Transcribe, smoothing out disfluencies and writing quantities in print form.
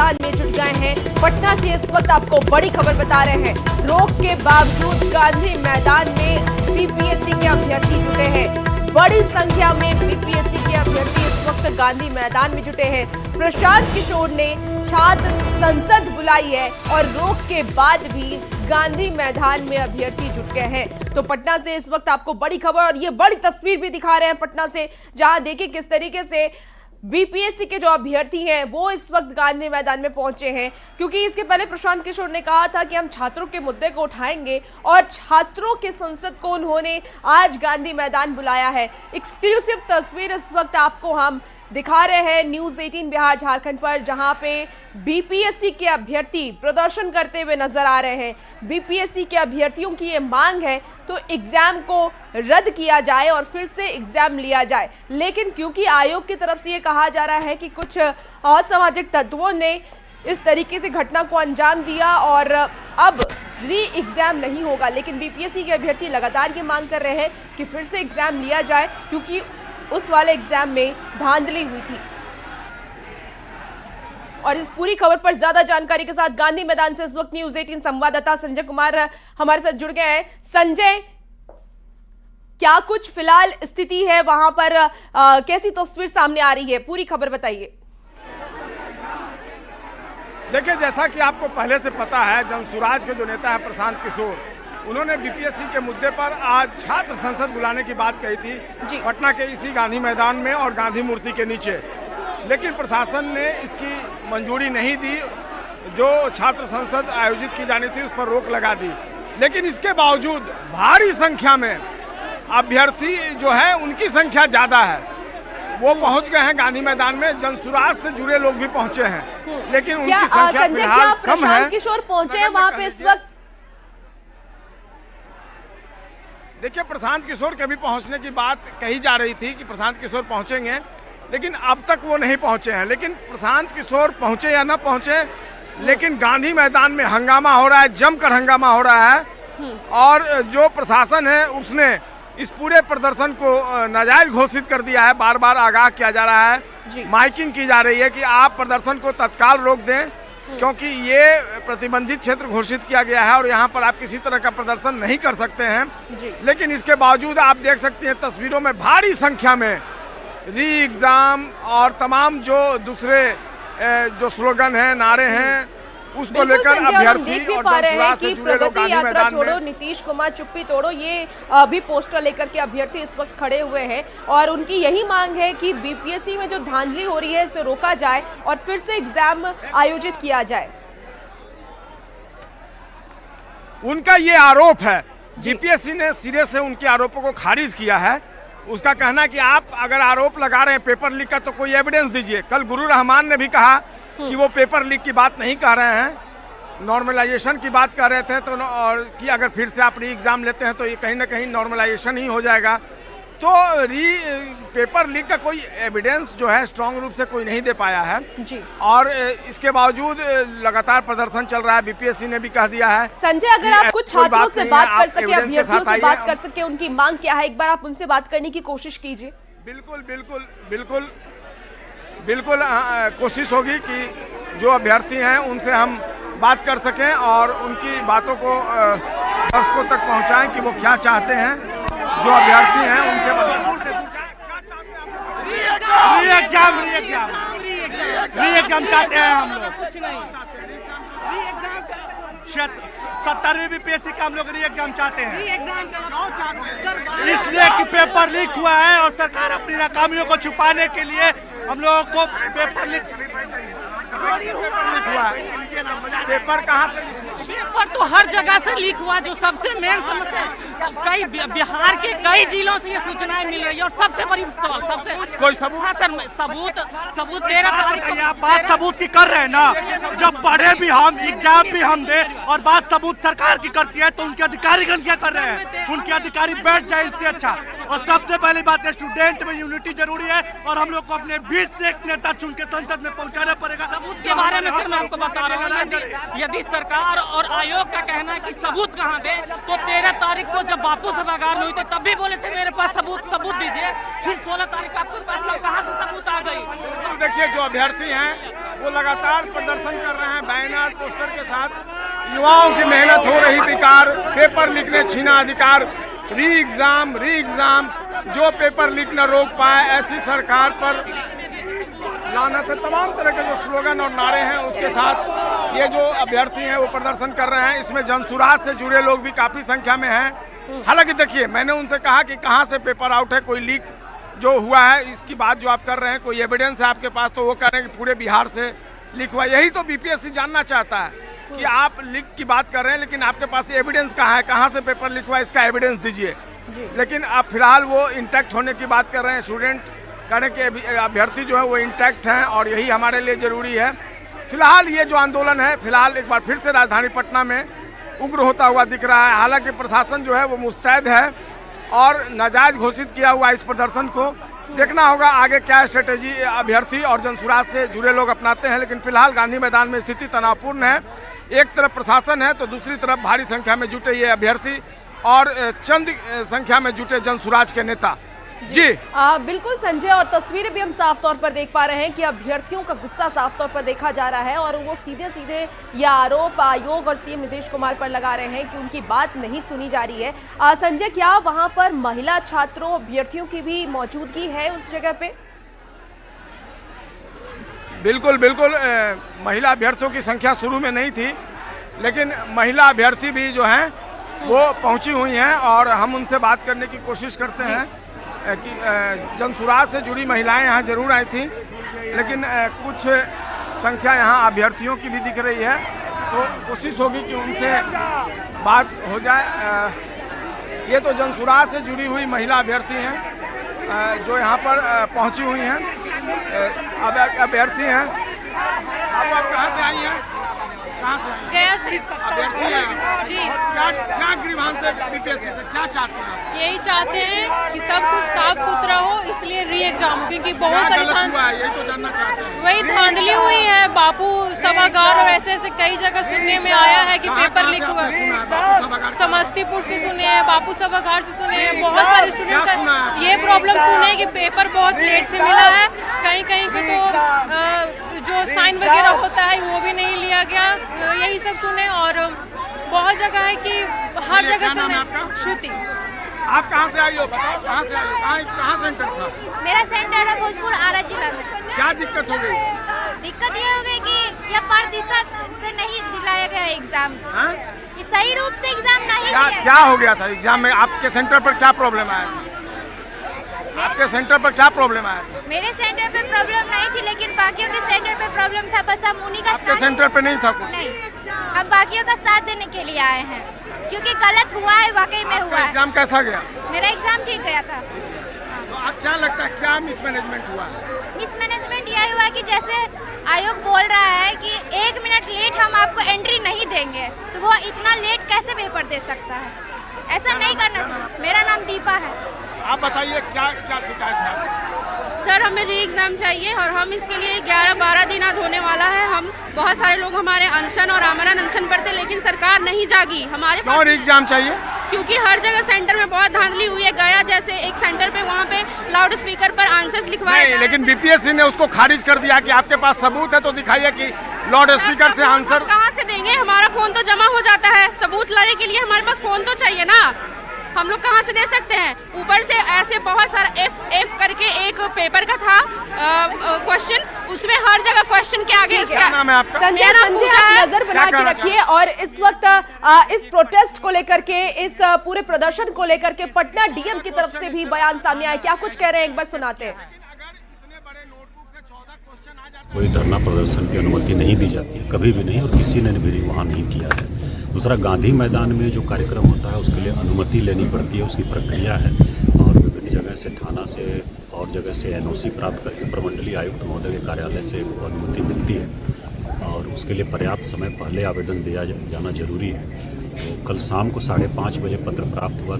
मैदान में जुट गए हैं। पटना से इस वक्त आपको बड़ी खबर बता रहे हैं। रोक के बावजूद गांधी मैदान में बीपीएससी के अभ्यर्थी जुटे हैं। बड़ी संख्या में बीपीएससी के अभ्यर्थी इस वक्त गांधी मैदान में जुटे हैं। प्रशांत किशोर ने छात्र संसद बुलाई है और रोक के बाद भी गांधी मैदान में अभ्यर्थी जुट गए हैं। तो पटना से इस वक्त आपको बड़ी खबर और ये बड़ी तस्वीर भी दिखा रहे हैं पटना से, जहां देखिए किस तरीके से बीपीएससी के जो अभ्यर्थी हैं वो इस वक्त गांधी मैदान में पहुंचे हैं। क्योंकि इसके पहले प्रशांत किशोर ने कहा था कि हम छात्रों के मुद्दे को उठाएंगे और छात्रों के संसद को उन्होंने आज गांधी मैदान बुलाया है। एक्सक्लूसिव तस्वीर इस वक्त आपको हम दिखा रहे हैं न्यूज 18 बिहार झारखंड पर, जहां पे बीपीएससी के अभ्यर्थी प्रदर्शन करते हुए नजर आ रहे हैं। बीपीएससी के अभ्यर्थियों की ये मांग है तो एग्जाम को रद्द किया जाए और फिर से एग्जाम लिया जाए। लेकिन क्योंकि आयोग की तरफ से ये कहा जा रहा है कि कुछ असामाजिक तत्वों ने इस तरीके से घटना को अंजाम दिया और अब री एग्जाम नहीं होगा, लेकिन बीपीएससी के अभ्यर्थी लगातार ये मांग कर रहे हैं कि फिर से एग्जाम लिया जाए, क्योंकि उस वाले एग्जाम में धांधली हुई थी। और इस पूरी खबर पर ज्यादा जानकारी के साथ गांधी मैदान से इस वक्त न्यूज 18 संवाददाता संजय कुमार हमारे साथ जुड़ गए हैं। संजय, क्या कुछ फिलहाल स्थिति है वहां पर, कैसी तस्वीर सामने आ रही है, पूरी खबर बताइए। देखिए, जैसा कि आपको पहले से पता है, जनसुराज के जो नेता है प्रशांत किशोर, उन्होंने बीपीएससी के मुद्दे पर आज छात्र संसद बुलाने की बात कही थी पटना के इसी गांधी मैदान में और गांधी मूर्ति के नीचे। लेकिन प्रशासन ने इसकी मंजूरी नहीं दी। जो छात्र संसद आयोजित की जानी थी उस पर रोक लगा दी। लेकिन इसके बावजूद भारी संख्या में अभ्यर्थी जो है उनकी संख्या ज्यादा है, वो पहुंच गए हैं गांधी मैदान में। जनसुराज से जुड़े लोग भी पहुंचे हैं, लेकिन उनकी संख्या फिलहाल कम है। प्रशांत किशोर पहुंचे हैं वहां पे इस वक्त? देखिए, प्रशांत किशोर के भी पहुंचने की बात कही जा रही थी कि प्रशांत किशोर पहुंचेंगे, लेकिन अब तक वो नहीं पहुंचे हैं। लेकिन प्रशांत किशोर पहुंचे या ना पहुंचे, लेकिन गांधी मैदान में हंगामा हो रहा है, जमकर हंगामा हो रहा है। और जो प्रशासन है उसने इस पूरे प्रदर्शन को नाजायज घोषित कर दिया है। बार बार आगाह किया जा रहा है, माइकिंग की जा रही है कि आप प्रदर्शन को तत्काल रोक दें, क्योंकि ये प्रतिबंधित क्षेत्र घोषित किया गया है और यहाँ पर आप किसी तरह का प्रदर्शन नहीं कर सकते हैं। लेकिन इसके बावजूद आप देख सकते हैं तस्वीरों में भारी संख्या में री एग्जाम और तमाम जो दूसरे जो स्लोगन हैं, नारे हैं, उसको लेकर अभ्यर्थी देख भी पा रहे हैं कि प्रगति यात्रा छोड़ो, नीतीश कुमार चुप्पी तोड़ो, ये भी पोस्टर लेकर के अभ्यर्थी इस वक्त खड़े हुए हैं और उनकी यही मांग है कि बीपीएससी में जो धांधली हो रही है इसे रोका जाए और फिर से एग्जाम आयोजित किया जाए। उनका ये आरोप है, बीपीएससी ने सिरे से उनके आरोपों को खारिज किया है। उसका कहना है कि आप अगर आरोप लगा रहे हैं पेपर लीक का तो कोई एविडेंस दीजिए। कल गुरु रहमान ने भी कहा कि वो पेपर लीक की बात नहीं कह रहे हैं, नॉर्मलाइजेशन की बात कर रहे थे। तो और कि अगर फिर से आप री एग्जाम लेते हैं तो ये कहीं ना कहीं नॉर्मलाइजेशन ही हो जाएगा। तो पेपर लीक का कोई एविडेंस जो है स्ट्रांग रूप से कोई नहीं दे पाया है जी। और इसके बावजूद लगातार प्रदर्शन चल रहा है। बीपीएससी ने भी कह दिया है। संजय, अगर आप कुछ छात्रों से बात कर सके, अभ्यर्थियों से बात कर सके, उनकी मांग क्या है, एक बार आप उनसे बात करने की कोशिश कीजिए। बिल्कुल बिल्कुल बिल्कुल बिल्कुल कोशिश होगी कि जो अभ्यर्थी हैं उनसे हम बात कर सकें और उनकी बातों को दर्शकों तक पहुंचाएं कि वो क्या चाहते हैं। जो अभ्यर्थी हैं उनसे री एग्जाम चाहते हैं हम लोग। 70वीं बीपीएससी का हम लोग री एग्जाम चाहते हैं, इसलिए कि पेपर लीक हुआ है और सरकार अपनी नाकामियों को छुपाने के लिए हम लोगों को पेपर लीक हुआ। पेपर कहाँ से? पेपर तो हर जगह से लीक हुआ। जो सबसे मेन समस्या, कई बिहार के कई जिलों से ये सूचनाएं मिल रही है और सबसे बड़ी सवाल, सबसे कोई सबूत? हाँ सर, सबूत 13 तारीख को बात सबूत की कर रहे हैं ना। जब पढ़े भी हम, एग्जाम भी हम दे और बात सबूत सरकार की करती है तो उनके अधिकारीगण क्या कर रहे हैं? उनके अधिकारी बैठ जाए, इससे अच्छा। और सबसे पहली बात है, स्टूडेंट में यूनिटी जरूरी है और हम लोग को अपने बीच से एक नेता चुन के संसद में पहुंचाना पड़ेगा। सबूत के बारे में सर मैं आपको बता रहा हूँ, यदि सरकार और आयोग का कहना है कि सबूत कहाँ दे, तो 13 तारीख को जब बापू से बगार हुई थी तब भी बोले थे मेरे पास सबूत दीजिए। फिर 16 तारीख आपके पास कहाँ से सबूत आ गई? देखिए, जो अभ्यर्थी हैं वो लगातार प्रदर्शन कर रहे हैं बैनर पोस्टर के साथ। युवाओं की मेहनत हो रही बेकार, पेपर लिखने छीना अधिकार, री एग्जाम जो पेपर लीक न रोक पाए ऐसी सरकार पर लानत है। तमाम तरह के जो स्लोगन और नारे हैं उसके साथ ये जो अभ्यर्थी हैं वो प्रदर्शन कर रहे हैं। इसमें जनसुराज से जुड़े लोग भी काफी संख्या में हैं। हालांकि देखिए, मैंने उनसे कहा कि कहाँ से पेपर आउट है, कोई लीक जो हुआ है इसकी बात जो आप कर रहे हैं, कोई एविडेंस है आपके पास? तो वो कह रहे हैं कि पूरे बिहार से लीक हुआ। यही तो बीपीएससी जानना चाहता है कि आप लीक की बात कर रहे हैं लेकिन आपके पास एविडेंस कहाँ है, कहाँ से पेपर लीक हुआ, इसका एविडेंस दीजिए। लेकिन अब फिलहाल वो इंटैक्ट होने की बात कर रहे हैं। स्टूडेंट कह रहे हैं कि अभ्यर्थी जो है वो इंटैक्ट हैं और यही हमारे लिए जरूरी है। फिलहाल ये जो आंदोलन है फिलहाल एक बार फिर से राजधानी पटना में उग्र होता हुआ दिख रहा है। हालांकि प्रशासन जो है वो मुस्तैद है और नाजायज घोषित किया हुआ इस प्रदर्शन को देखना होगा आगे क्या स्ट्रेटेजी अभ्यर्थी और जनसुराज से जुड़े लोग अपनाते हैं। लेकिन फिलहाल गांधी मैदान में स्थिति तनावपूर्ण है। एक तरफ प्रशासन है तो दूसरी तरफ भारी संख्या में जुटे ये अभ्यर्थी और चंद संख्या में जुटे जनसुराज के नेता। जी बिल्कुल संजय, और तस्वीरें भी हम साफ तौर पर देख पा रहे हैं कि अभ्यर्थियों का गुस्सा साफ तौर पर देखा जा रहा है और वो सीधे सीधे ये आरोप आयोग और सीएम नीतीश कुमार पर लगा रहे हैं कि उनकी बात नहीं सुनी जा रही है। संजय, क्या वहां पर महिला छात्रों अभ्यर्थियों की भी मौजूदगी है उस जगह पे? बिल्कुल बिल्कुल, महिला अभ्यर्थियों की संख्या शुरू में नहीं थी लेकिन महिला अभ्यर्थी भी जो हैं वो पहुंची हुई हैं और हम उनसे बात करने की कोशिश करते हैं कि जनसुराज से जुड़ी महिलाएं यहाँ जरूर आई थी लेकिन कुछ संख्या यहाँ अभ्यर्थियों की भी दिख रही है। तो कोशिश होगी कि उनसे बात हो जाए। ये तो जनसुराज से जुड़ी हुई महिला अभ्यर्थी हैं जो यहाँ पर पहुँची हुई हैं। अभ्यर्थी हैं। आप कहाँ से आई हैं? कहाँ से आई? गया से। अभ्यर्थी हैं जी। क्या ग्रीवांश है बीपीएससी से, क्या चाहते हैं? यही चाहते हैं कि सब कुछ साफ सुथरा हो, इसलिए री एग्जाम, क्योंकि बहुत सारी यही तो जानना चाहते हैं। वही धांधली हुई है। बापू सभागार और ऐसे ऐसे कई जगह सुनने में आया है कि पेपर लीक हुआ। समस्तीपुर से सुने हैं, बापू सभागार से सुने हैं, बहुत सारे स्टूडेंट का ये प्रॉब्लम सुने कि पेपर बहुत लेट से मिला है। कहीं कहीं के तो जो साइन वगैरह होता है वो भी नहीं लिया गया, यही सब सुने। और बहुत जगह है कि हर जगह सुने। श्रुति। आप कहाँ से आई हो? बताओ कहाँ से आई हो? कहाँ सेंटर था? मेरा सेंटर है भोजपुर आरा जिला में। क्या दिक्कत हो गई? दिक्कत ये हो गई कि यह प्रतिशत से नहीं दिलाया गया एग्जाम। ये सही रूप से एग्जाम नहीं क्या हो गया था एग्जाम में? आपके सेंटर पर क्या प्रॉब्लम आया? आपके सेंटर पर क्या प्रॉब्लम आया? मेरे सेंटर पे प्रॉब्लम नहीं थी लेकिन बाकियों के सेंटर पे प्रॉब्लम था। बस हम उन्हीं का आपके सेंटर पे नहीं था कुछ? नहीं, हम बाकियों का साथ देने के लिए आए हैं क्योंकि गलत हुआ है, वाकई में हुआ है। एग्जाम कैसा गया? मेरा एग्जाम ठीक गया था। तो आप क्या लगता है क्या मिसमैनेजमेंट हुआ? मिसमैनेजमेंट यही हुआ कि जैसे आयोग बोल रहा है कि 1 मिनट लेट हम आपको एंट्री नहीं देंगे, तो वो इतना लेट कैसे पेपर दे सकता है? ऐसा नहीं करना चाहिए। मेरा नाम दीपा है। आप बताइए क्या शिकायत है? सर, हमें री एग्जाम चाहिए और हम इसके लिए 11-12 दिन आज होने वाला है। हम बहुत सारे लोग हमारे अनशन और आमरण अनशन पर थे लेकिन सरकार नहीं जागी हमारे पास। री एग्जाम चाहिए क्योंकि हर जगह सेंटर में बहुत धांधली हुई है। गया जैसे एक सेंटर पे वहाँ पे लाउड स्पीकर पर आंसर्स लिखवाए, लेकिन बीपीएससी ने उसको खारिज कर दिया कि आपके पास सबूत है तो दिखाइए कि लाउड स्पीकर से आंसर कहाँ से देंगे? हमारा फोन तो जमा हो जाता है। सबूत लाने के लिए हमारे पास फोन तो चाहिए ना, हम लोग कहाँ से दे सकते हैं? ऊपर से ऐसे बहुत सारा एफ करके एक पेपर का था क्वेश्चन, उसमें हर जगह क्वेश्चन के आगे क्या नाम है आपका? संजय, आप नजर बना के रखिए। और इस वक्त इस प्रोटेस्ट को लेकर के, इस पूरे प्रदर्शन को लेकर के पटना डीएम की तरफ से भी बयान सामने आया। क्या कुछ कह रहे हैं, एक बार सुनाते हैं। कोई धरना प्रदर्शन की अनुमति नहीं दी जाती है, कभी भी नहीं, और किसी ने भी वहाँ नहीं किया है। दूसरा, गांधी मैदान में जो कार्यक्रम होता है उसके लिए अनुमति लेनी पड़ती है, उसकी प्रक्रिया है और विभिन्न जगह से, थाना से और जगह से एनओसी प्राप्त करके प्रमंडलीय आयुक्त महोदय के कार्यालय से अनुमति मिलती है और उसके लिए पर्याप्त समय पहले आवेदन दिया जाना जरूरी है। तो कल शाम को 5:30 बजे पत्र प्राप्त हुआ था।